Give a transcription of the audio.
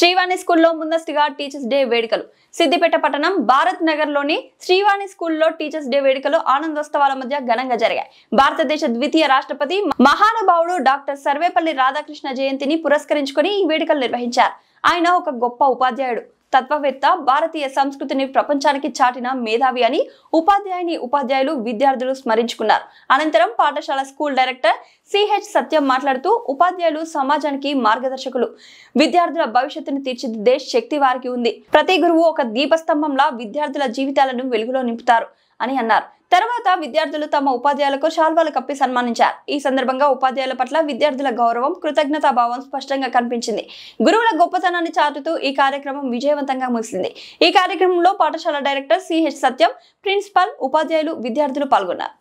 శ్రీవాణి స్కూల్లో ముందస్తుగా teachers day వేడుకలు. సిద్దిపేట పట్టణం భారత్ నగర్ లోని శ్రీవాణి స్కూల్లో టీచర్స్ డే వేడుకలు ఆనందోత్సవాల మధ్య ఘనంగా జరిగాయి. భారతదేశ ద్వితీయ రాష్ట్రపతి మహానుభావుడు డాక్టర్ సర్వేపల్లి రాధాకృష్ణ జయంతిని పురస్కరించుకొని ఈ వేడుకలు నిర్వహించారు. ఆయన ఒక గొప్ప ఉపాధ్యాయుడు, తత్వవేత్త, భారతీయ సంస్కృతిని ప్రపంచానికి చాటిన మేధావి అని ఉపాధ్యాయులు విద్యార్థులు స్మరించుకున్నారు. అనంతరం పాఠశాల స్కూల్ డైరెక్టర్ సిహెచ్ సత్యం మాట్లాడుతూ ఉపాధ్యాయులు సమాజానికి మార్గదర్శకులు, విద్యార్థుల భవిష్యత్తును తీర్చిదిద్దే శక్తి వారికి ఉంది. ప్రతి గురువు ఒక దీపస్తంభంలా విద్యార్థుల జీవితాలను వెలుగులో నింపుతారు అని అన్నారు. తర్వాత విద్యార్థులు తమ ఉపాధ్యాయులకు శాల్వాలు కప్పి సన్మానించారు. ఈ సందర్భంగా ఉపాధ్యాయుల పట్ల విద్యార్థుల గౌరవం, కృతజ్ఞతాభావం స్పష్టంగా కనిపించింది. గురువుల గొప్పతనాన్ని చాటుతూ ఈ కార్యక్రమం విజయవంతంగా ముగిసింది. ఈ కార్యక్రమంలో పాఠశాల డైరెక్టర్ సిహెచ్ సత్యం, ప్రిన్సిపల్, ఉపాధ్యాయులు, విద్యార్థులు పాల్గొన్నారు.